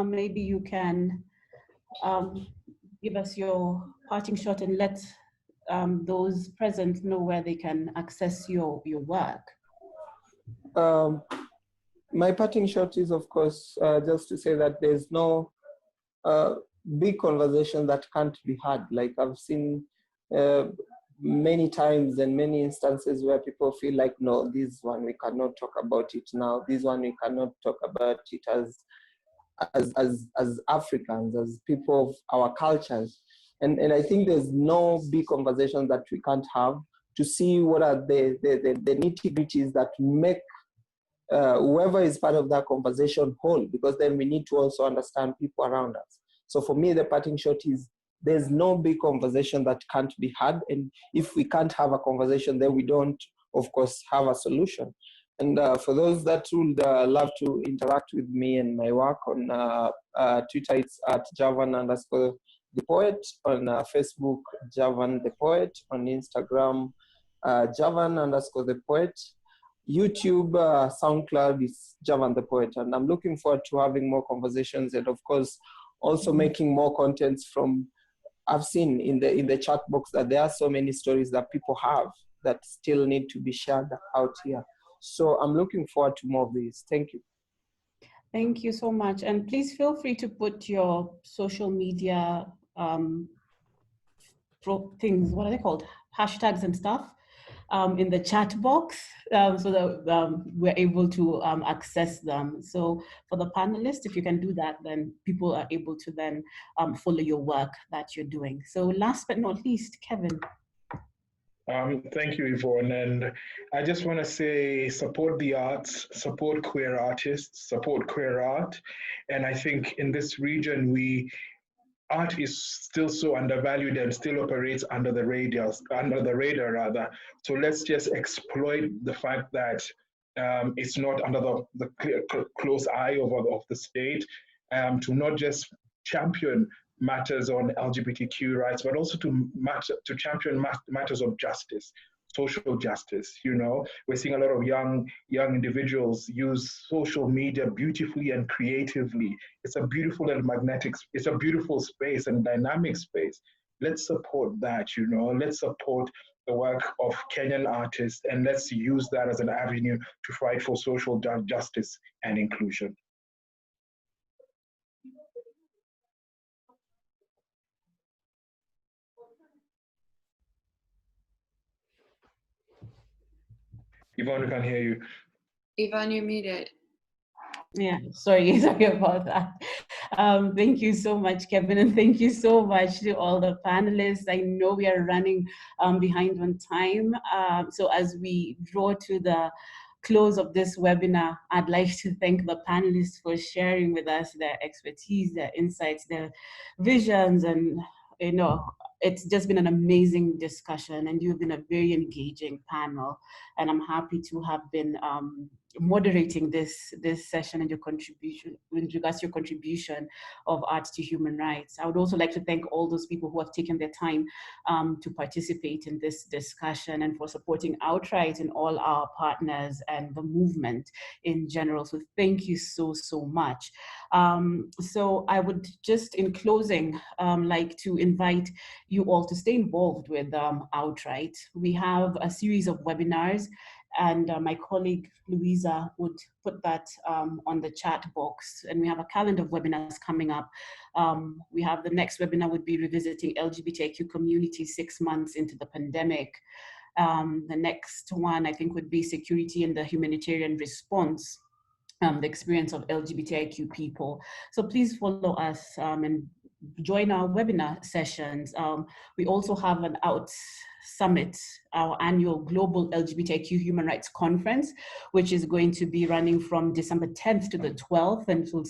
maybe you can give us your parting shot and let those present know where they can access your work. My parting shot is, of course, just to say that there's no big conversation that can't be had. Like I've seen many times and many instances where people feel like, no, this one we cannot talk about it now. This one we cannot talk about it as Africans, as people of our cultures. And I think there's no big conversation that we can't have to see what are the nitty-gritties that make whoever is part of that conversation whole, because then we need to also understand people around us. So for me, the parting shot is there's no big conversation that can't be had. And if we can't have a conversation, then we don't, of course, have a solution. And for those that would love to interact with me and my work on Twitter, it's at Javan_the_poet. On Facebook, Javan the Poet. On Instagram, Javan_the_poet. YouTube, SoundCloud is Javan the Poet, and I'm looking forward to having more conversations and, of course, also making more contents from. I've seen in the chat box that there are so many stories that people have that still need to be shared out here. So I'm looking forward to more of these. Thank you. Thank you so much. And please feel free to put your social media things, what are they called? Hashtags and stuff in the chat box so that we're able to access them. So for the panelists, if you can do that, then people are able to then follow your work that you're doing. So last but not least, Kevin. Thank you, Yvonne. And I just want to say support the arts, support queer artists, support queer art. And I think in this region, art is still so undervalued and still operates under the radar rather. So let's just exploit the fact that it's not under the close eye of the state, to not just champion matters on LGBTQ rights, but also to champion matters of justice, social justice. You know, we're seeing a lot of young individuals use social media beautifully and creatively. It's a beautiful and magnetic. It's a beautiful space and dynamic space. Let's support that. You know, let's support the work of Kenyan artists, and let's use that as an avenue to fight for social justice and inclusion. Yvonne, we can hear you. Yvonne, you're muted. Yeah, sorry about that. Thank you so much, Kevin, and thank you so much to all the panelists. I know we are running behind on time. So as we draw to the close of this webinar, I'd like to thank the panelists for sharing with us their expertise, their insights, their visions, and it's just been an amazing discussion, and you've been a very engaging panel, and I'm happy to have been moderating this session and your contribution in regards to your contribution of art to human rights. I would also like to thank all those people who have taken their time to participate in this discussion and for supporting Outright and all our partners and the movement in general. So thank you so much. So I would just, in closing, like to invite you all to stay involved with Outright. We have a series of webinars, and my colleague Louisa would put that on the chat box. And we have a calendar of webinars coming up. We have the next webinar would be revisiting LGBTIQ community 6 months into the pandemic. The next one I think would be security and the humanitarian response, the experience of LGBTIQ people. So please follow us and join our webinar sessions. We also have an Out Summit, our annual Global LGBTIQ Human Rights Conference, which is going to be running from December 10th to the 12th, and will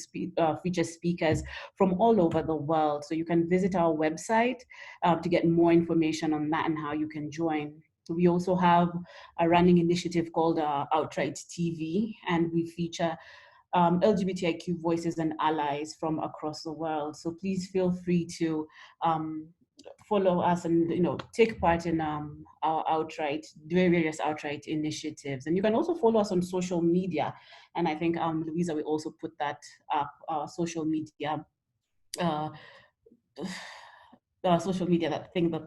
feature speakers from all over the world. So you can visit our website to get more information on that and how you can join. We also have a running initiative called Outright TV, and we feature LGBTIQ voices and allies from across the world. So please feel free to follow us and take part in our Outright, various Outright initiatives. And you can also follow us on social media. And I think Louisa will also put that up, social media, that thing, the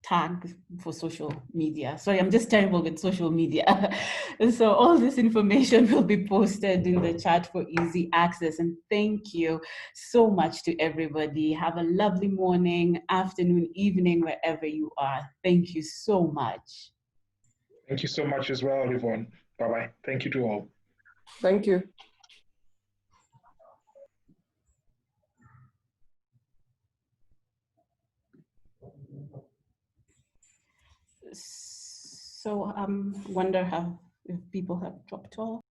tag for social media. Sorry, I'm just terrible with social media. And so all this information will be posted in the chat for easy access. And thank you so much to everybody. Have a lovely morning, afternoon, evening, wherever you are. Thank you so much. Thank you so much as well, Yvonne. Bye-bye. Thank you to all. Thank you. So wonder if people have dropped off.